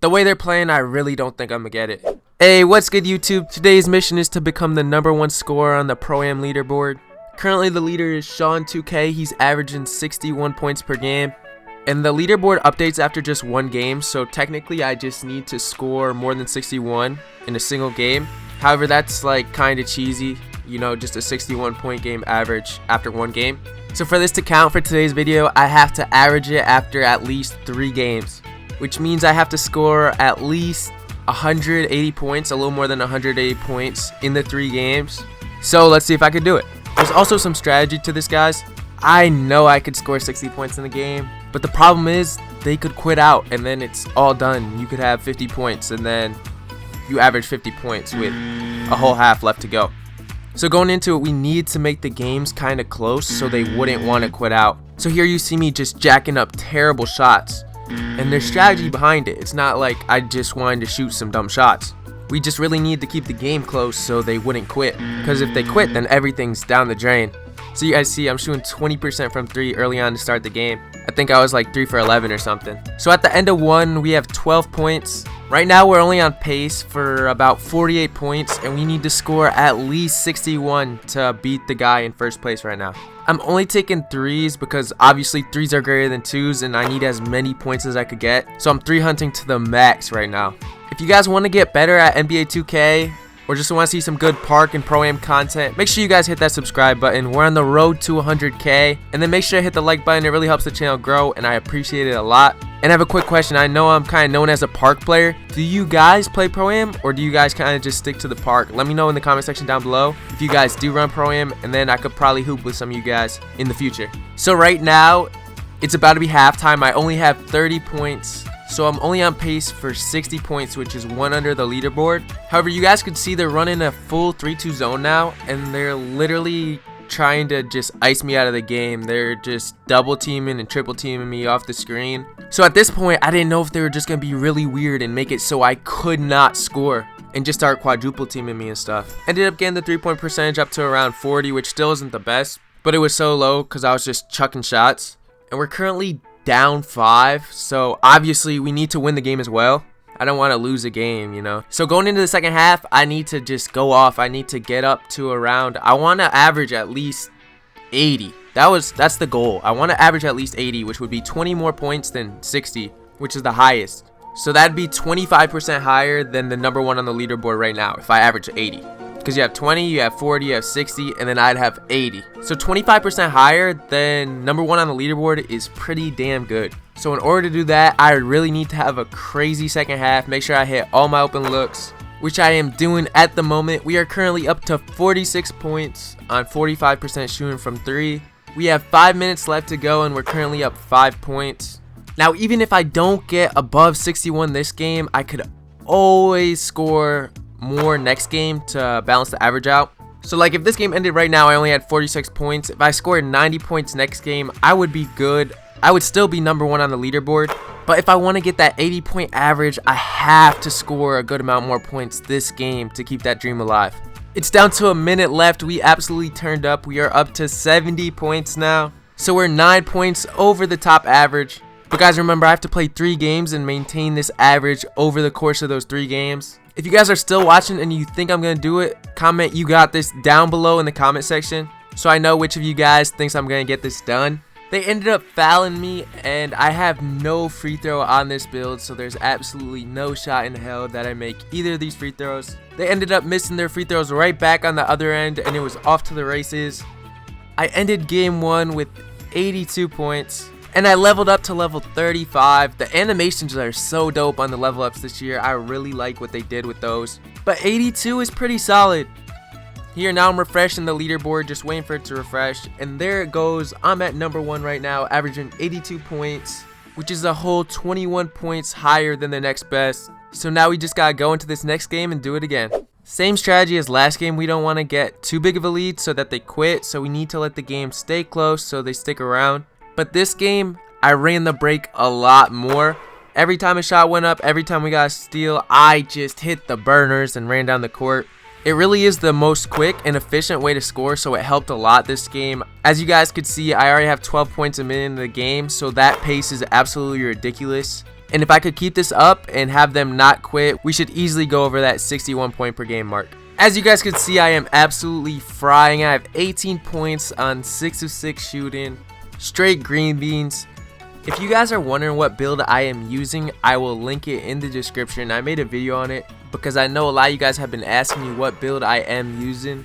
The way they're playing, I really don't think I'm gonna get it. Hey, what's good YouTube? Today's mission is to become the #1 scorer on the Pro-Am leaderboard. Currently the leader is Sean2K. He's averaging 61 points per game. And the leaderboard updates after just one game, so technically I just need to score more than 61 in a single game. However, that's like kinda cheesy, you know, just a 61 point game average after one game. So for this to count for today's video, I have to average it after at least 3 games, which means I have to score at least 180 points, a little more than 180 points in the 3 games. So let's see if I could do it. There's also some strategy to this, guys. I know I could score 60 points in the game, but the problem is they could quit out and then it's all done. You could have 50 points and then you average 50 points with a whole half left to go. So going into it, we need to make the games kind of close so they wouldn't want to quit out. So here you see me just jacking up terrible shots, and there's strategy behind it. It's not like I just wanted to shoot some dumb shots. We just really need to keep the game close so they wouldn't quit, because if they quit, then everything's down the drain. So you guys see I'm shooting 20% from 3 early on to start the game. I think I was like 3 for 11 or something. So at the end of 1, we have 12 points. Right now we're only on pace for about 48 points, and we need to score at least 61 to beat the guy in first place right now. I'm only taking 3s because obviously 3s are greater than 2s and I need as many points as I could get. So I'm 3 hunting to the max right now. If you guys want to get better at NBA 2K, or just want to see some good park and pro-am content, make sure you guys hit that subscribe button. We're on the road to 100K, and then make sure to hit the like button. It really helps the channel grow and I appreciate it a lot. And I have a quick question. I know I'm kind of known as a park player. Do you guys play pro-am, or do you guys kind of just stick to the park? Let me know in the comment section down below if you guys do run pro-am, and then I could probably hoop with some of you guys in the future. So right now it's about to be halftime. I only have 30 points. So I'm only on pace for 60 points, which is 1 under the leaderboard. However, you guys can see they're running a full 3-2 zone now, and they're literally trying to just ice me out of the game. They're just double teaming and triple teaming me off the screen. So at this point, I didn't know if they were just going to be really weird and make it so I could not score and just start quadruple teaming me and stuff. Ended up getting the 3-point percentage up to around 40, which still isn't the best, but it was so low because I was just chucking shots. And we're currently down 5, so obviously we need to win the game as well. I don't want to lose a game, you know. So going into the second half, I need to just go off. I need to get up to around, I want to average at least 80. That's the goal. I want to average at least 80, which would be 20 more points than 60, which is the highest. So that'd be 25% higher than the #1 on the leaderboard right now if I average 80. Because you have 20, you have 40, you have 60, and then I'd have 80. So 25% higher than #1 on the leaderboard is pretty damn good. So in order to do that, I really need to have a crazy second half. Make sure I hit all my open looks, which I am doing at the moment. We are currently up to 46 points on 45% shooting from 3. We have 5 minutes left to go, and we're currently up 5 points. Now, even if I don't get above 61 this game, I could always score more next game to balance the average out. So like if this game ended right now, I only had 46 points. If I scored 90 points next game, I would be good. I would still be #1 on the leaderboard. But if I want to get that 80 point average, I have to score a good amount more points this game to keep that dream alive. It's down to a minute left. We absolutely turned up. We are up to 70 points now. So we're 9 points over the top average. But guys, remember, I have to play 3 games and maintain this average over the course of those 3 games. If you guys are still watching and you think I'm going to do it, comment "you got this" down below in the comment section so I know which of you guys thinks I'm going to get this done. They ended up fouling me, and I have no free throw on this build, so there's absolutely no shot in hell that I make either of these free throws. They ended up missing their free throws right back on the other end, and it was off to the races. I ended game 1 with 82 points. And I leveled up to level 35. The animations are so dope on the level ups this year. I really like what they did with those. But 82 is pretty solid. Here now I'm refreshing the leaderboard, just waiting for it to refresh. And there it goes. I'm at #1 right now, averaging 82 points, which is a whole 21 points higher than the next best. So now we just gotta go into this next game and do it again. Same strategy as last game. We don't want to get too big of a lead so that they quit. So we need to let the game stay close so they stick around. But this game, I ran the break a lot more. Every time a shot went up, every time we got a steal, I just hit the burners and ran down the court. It really is the most quick and efficient way to score, so it helped a lot this game. As you guys could see, I already have 12 points a minute in the game, so that pace is absolutely ridiculous. And if I could keep this up and have them not quit, we should easily go over that 61 point per game mark. As you guys can see, I am absolutely frying. I have 18 points on 6 of 6 shooting, straight green beans. If you guys are wondering what build I am using, I will link it in the description. I made a video on it because I know a lot of you guys have been asking me what build I am using.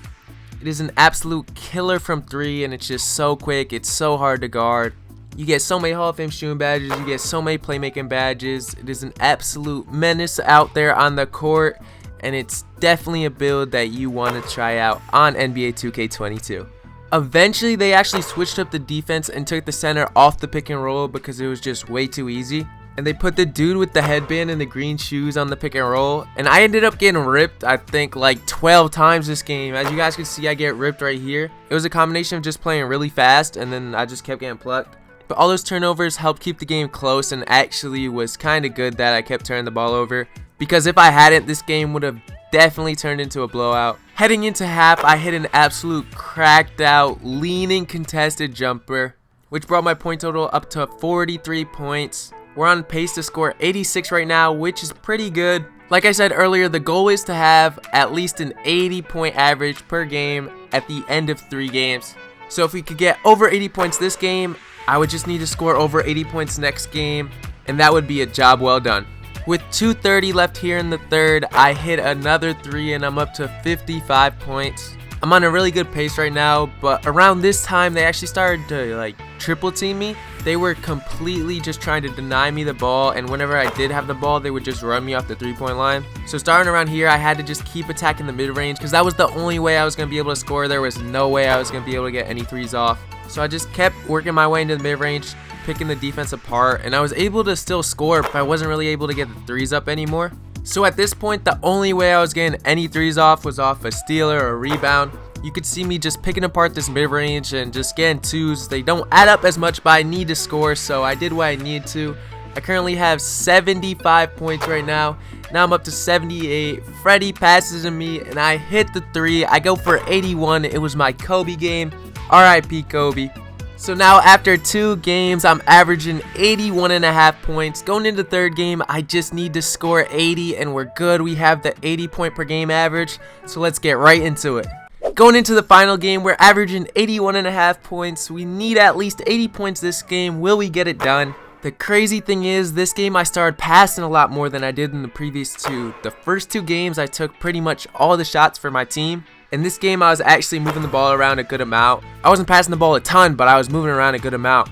It is an absolute killer from 3, and it's just so quick. It's so hard to guard. You get so many Hall of Fame shooting badges. You get so many playmaking badges. It is an absolute menace out there on the court, and it's definitely a build that you want to try out on NBA 2K22. Eventually, they actually switched up the defense and took the center off the pick and roll because it was just way too easy. And they put the dude with the headband and the green shoes on the pick and roll. And I ended up getting ripped, I think, like 12 times this game. As you guys can see, I get ripped right here. It was a combination of just playing really fast, and then I just kept getting plucked. But all those turnovers helped keep the game close, and actually was kind of good that I kept turning the ball over. Because if I hadn't, this game would have definitely turned into a blowout. Heading into half, I hit an absolute cracked out, leaning contested jumper, which brought my point total up to 43 points. We're on pace to score 86 right now, which is pretty good. Like I said earlier, the goal is to have at least an 80-point average per game at the end of 3 games. So if we could get over 80 points this game, I would just need to score over 80 points next game, and that would be a job well done. With 2:30 left here in the third, I hit another 3 and I'm up to 55 points. I'm on a really good pace right now, but around this time they actually started to like triple team me. They were completely just trying to deny me the ball, and whenever I did have the ball, they would just run me off the 3-point line. So starting around here, I had to just keep attacking the mid-range because that was the only way I was going to be able to score. There was no way I was going to be able to get any 3s off. So I just kept working my way into the mid-range, picking the defense apart, and I was able to still score, but I wasn't really able to get the 3s up anymore. So at this point, the only way I was getting any 3s off was off a steal or a rebound. You could see me just picking apart this mid-range and just getting 2s. They don't add up as much, but I need to score, so I did what I needed to. I currently have 75 points right now. Now I'm up to 78. Freddie passes to me, and I hit the 3. I go for 81. It was my Kobe game. RIP Kobe. So now after 2 games, I'm averaging 81.5 points. Going into the third game, I just need to score 80 and we're good. We have the 80 point per game average, so let's get right into it. Going into the final game, we're averaging 81.5 points. We need at least 80 points this game. Will we get it done? The crazy thing is, this game I started passing a lot more than I did in the previous 2. The first 2 games, I took pretty much all the shots for my team. In this game, I was actually moving the ball around a good amount. I wasn't passing the ball a ton, but I was moving around a good amount.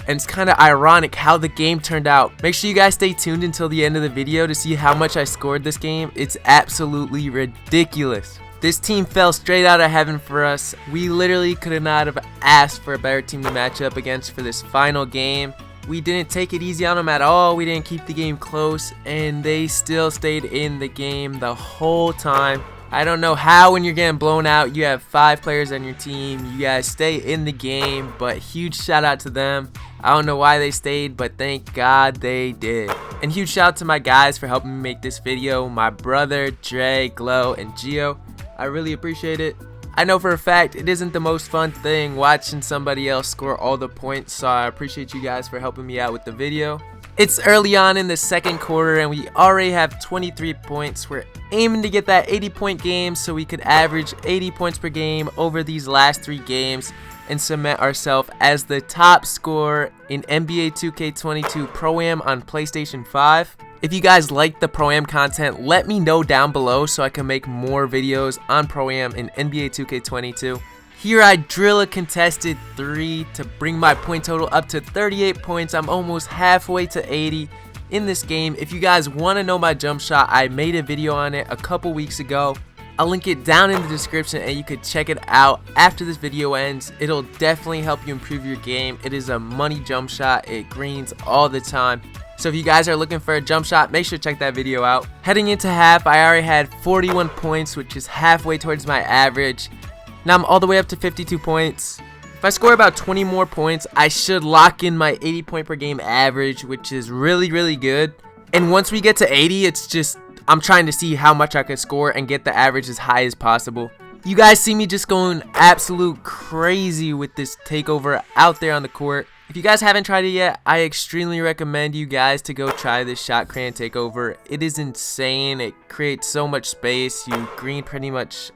And it's kind of ironic how the game turned out. Make sure you guys stay tuned until the end of the video to see how much I scored this game. It's absolutely ridiculous. This team fell straight out of heaven for us. We literally could not have asked for a better team to match up against for this final game. We didn't take it easy on them at all. We didn't keep the game close, and they still stayed in the game the whole time. I don't know how when you're getting blown out, you have 5 players on your team, you guys stay in the game, but huge shout out to them. I don't know why they stayed, but thank God they did. And huge shout out to my guys for helping me make this video, my brother, Dre, Glow, and Gio. I really appreciate it. I know for a fact it isn't the most fun thing watching somebody else score all the points, so I appreciate you guys for helping me out with the video. It's early on in the second quarter and we already have 23 points. We're aiming to get that 80-point game so we could average 80 points per game over these last 3 games and cement ourselves as the top scorer in NBA 2K22 Pro-Am on PlayStation 5. If you guys like the Pro-Am content, let me know down below so I can make more videos on Pro-Am in NBA 2K22. Here I drill a contested 3 to bring my point total up to 38 points. I'm almost halfway to 80 in this game. If you guys want to know my jump shot, I made a video on it a couple weeks ago. I'll link it down in the description and you could check it out after this video ends. It'll definitely help you improve your game. It is a money jump shot. It greens all the time. So if you guys are looking for a jump shot, make sure to check that video out. Heading into half, I already had 41 points, which is halfway towards my average. Now I'm all the way up to 52 points. If I score about 20 more points, I should lock in my 80 point per game average, which is really good. And once we get to 80, it's just, I'm trying to see how much I can score and get the average as high as possible. You guys see me just going absolute crazy with this takeover out there on the court. If you guys haven't tried it yet, I extremely recommend you guys to go try this shot creating takeover. It is insane. It creates so much space. You green pretty much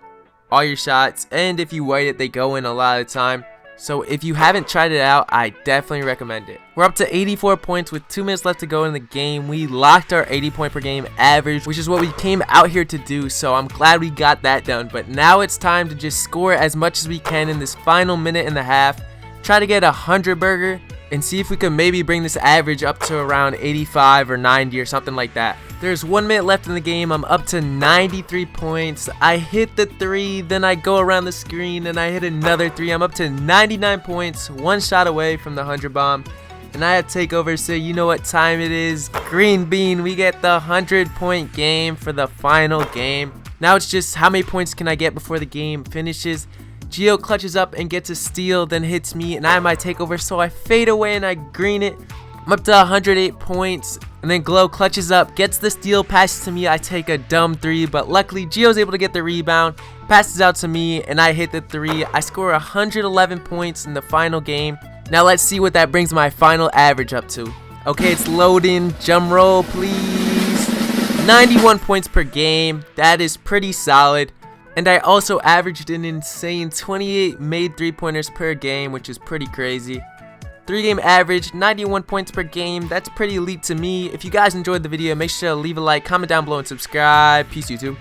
all your shots, and if you white it, they go in a lot of the time. So if you haven't tried it out, I definitely recommend it. We're up to 84 points with 2 minutes left to go in the game. We locked our 80 point per game average, which is what we came out here to do, so I'm glad we got that done. But now it's time to just score as much as we can in this final minute and a half. Try to get a 100 burger and see if we can maybe bring this average up to around 85 or 90 or something like that. There's 1 minute left in the game. I'm up to 93 points. I hit the 3, then I go around the screen and I hit another 3. I'm up to 99 points, 1 shot away from the 100 bomb. And I had takeover, so you know what time it is. Green bean, we get the 100-point game for the final game. Now it's just how many points can I get before the game finishes. Gio clutches up and gets a steal, then hits me, and I have my takeover, so I fade away and I green it. I'm up to 108 points, and then Glow clutches up, gets the steal, passes to me. I take a dumb 3, but luckily Gio's able to get the rebound, passes out to me, and I hit the 3. I score 111 points in the final game. Now let's see what that brings my final average up to. Okay, it's loading. Drum roll, please. 91 points per game. That is pretty solid. And I also averaged an insane 28 made 3-pointers per game, which is pretty crazy. 3-game average, 91 points per game. That's pretty elite to me. If you guys enjoyed the video, make sure to leave a like, comment down below, and subscribe. Peace, YouTube.